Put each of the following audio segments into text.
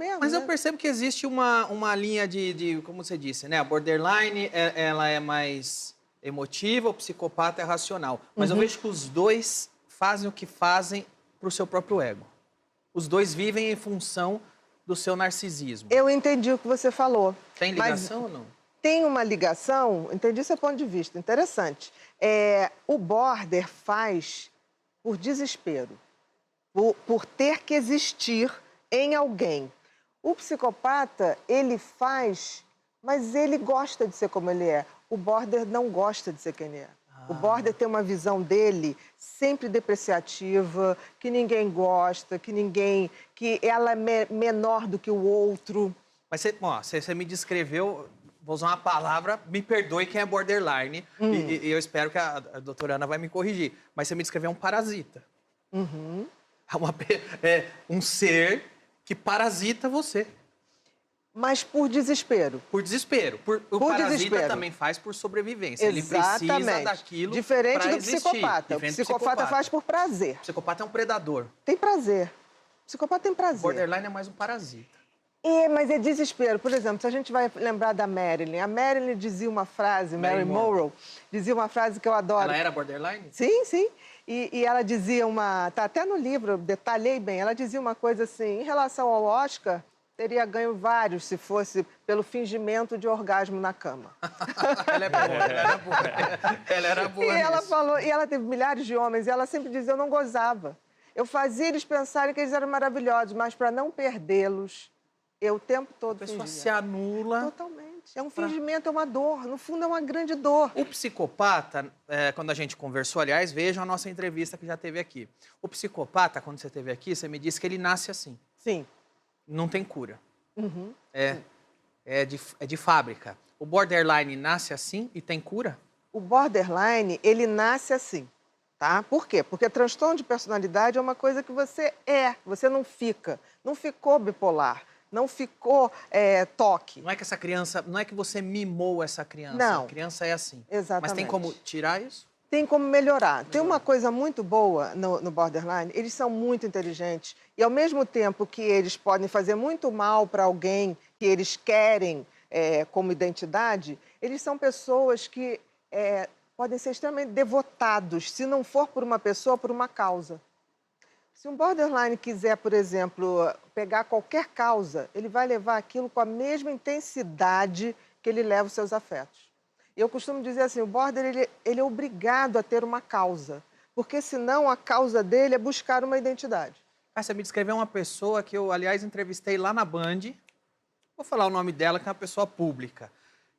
mesmo, Mas eu né? percebo que existe uma linha como você disse, né? A borderline, ela é mais emotiva, o psicopata é racional. Mas eu vejo que os dois fazem o que fazem para o seu próprio ego. Os dois vivem em função do seu narcisismo. Eu entendi o que você falou. Tem Mas ligação ou não? tem uma ligação, entendi seu ponto de vista, interessante. O border faz por desespero, por ter que existir em alguém. O psicopata, ele faz, mas ele gosta de ser como ele é. O border não gosta de ser quem ele é. O border tem uma visão dele sempre depreciativa, que ninguém gosta, que ela é menor do que o outro. Mas você me descreveu, vou usar uma palavra, me perdoe quem é borderline, e eu espero que a doutora Ana vai me corrigir, mas você me descreveu um parasita. Um ser que parasita você. Mas por desespero. Por desespero. O Por parasita desespero. também faz por sobrevivência. Exatamente. Ele precisa daquilo Diferente pra do existir. psicopata. Diferente O do psicopata faz por prazer. O psicopata é um predador. Tem prazer. O psicopata tem O prazer. borderline é mais um parasita. Mas é desespero. Por exemplo, se a gente vai lembrar da Marilyn, a Marilyn dizia uma frase, Mary Monroe, dizia uma frase que eu adoro. Ela era borderline? Sim, sim. E ela dizia tá até no livro, eu detalhei bem, ela dizia uma coisa assim, em relação ao Oscar, teria ganho vários se fosse pelo fingimento de orgasmo na cama. Ela é boa, ela era boa. Ela era boa E ela nisso. falou, e ela teve milhares de homens, e ela sempre dizia, eu não gozava. Eu fazia eles pensarem que eles eram maravilhosos, mas para não perdê-los, eu o tempo todo A pessoa fingia. se anula. Totalmente. É um fingimento, é uma dor. No fundo, é uma grande dor. O psicopata, quando a gente conversou, aliás, vejam a nossa entrevista que já teve aqui. O psicopata, quando você esteve aqui, você me disse que ele nasce assim. Sim. Não tem cura. É de fábrica. O borderline nasce assim e tem cura? O borderline, ele nasce assim, tá? Por quê? Porque transtorno de personalidade é uma coisa que você não fica. Não ficou bipolar, não ficou toque. Não é que essa criança, não é que você mimou essa criança. Não. A criança é assim. Exatamente. Mas tem como tirar isso? Tem como melhorar. Tem uma coisa muito boa no borderline, eles são muito inteligentes e ao mesmo tempo que eles podem fazer muito mal para alguém que eles querem como identidade, eles são pessoas que podem ser extremamente devotados, se não for por uma pessoa, por uma causa. Se um borderline quiser, por exemplo, pegar qualquer causa, ele vai levar aquilo com a mesma intensidade que ele leva os seus afetos. Eu costumo dizer assim, o border ele é obrigado a ter uma causa, porque senão a causa dele é buscar uma identidade. Você me descreveu uma pessoa que eu, aliás, entrevistei lá na Band. Vou falar o nome dela, que é uma pessoa pública.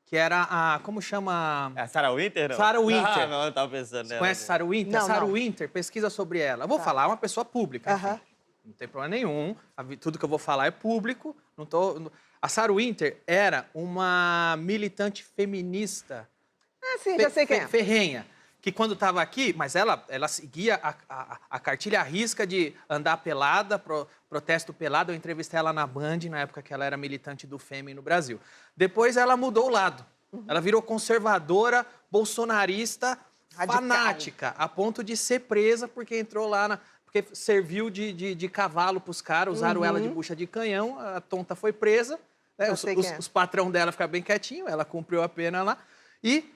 Que era como chama? É a Sarah Winter, não? Sarah Winter. Ah, não, eu tava pensando nela. Conhece Sarah Winter? Não, Sarah não. Winter, pesquisa sobre ela. Eu vou falar, é uma pessoa pública. Enfim. Não tem problema nenhum. Tudo que eu vou falar é público. A Sarah Winter era uma militante feminista. Ah, sim, já sei quem é. Ferrenha. Que quando estava aqui, mas ela seguia a cartilha à risca de andar pelada, protesto pelado. Eu entrevistei ela na Band, na época que ela era militante do Fêmea no Brasil. Depois ela mudou o lado. Ela virou conservadora, bolsonarista, radical, fanática, a ponto de ser presa porque entrou lá, porque serviu de cavalo para os caras, usaram ela de bucha de canhão, a tonta foi presa, né? Os patrão dela ficaram bem quietinho, ela cumpriu a pena lá. E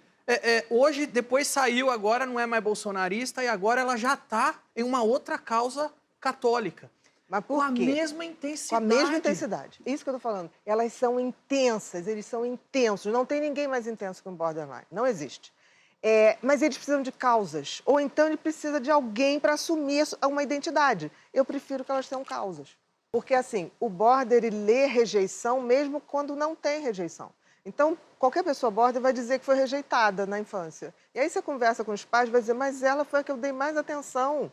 hoje, depois saiu, agora não é mais bolsonarista e agora ela já está em uma outra causa católica. Mas por quê? Com a mesma intensidade. Com a mesma intensidade. Isso que eu estou falando. Elas são intensas, eles são intensos. Não tem ninguém mais intenso que um borderline. Não existe. Mas eles precisam de causas. Ou então ele precisa de alguém para assumir uma identidade. Eu prefiro que elas tenham causas. Porque, assim, o border, ele lê rejeição mesmo quando não tem rejeição. Então, qualquer pessoa border vai dizer que foi rejeitada na infância. E aí você conversa com os pais, vai dizer, mas ela foi a que eu dei mais atenção.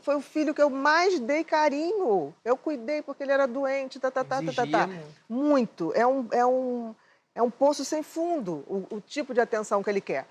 Foi o filho que eu mais dei carinho. Eu cuidei porque ele era doente, Exigia muito. É um poço sem fundo, o tipo de atenção que ele quer.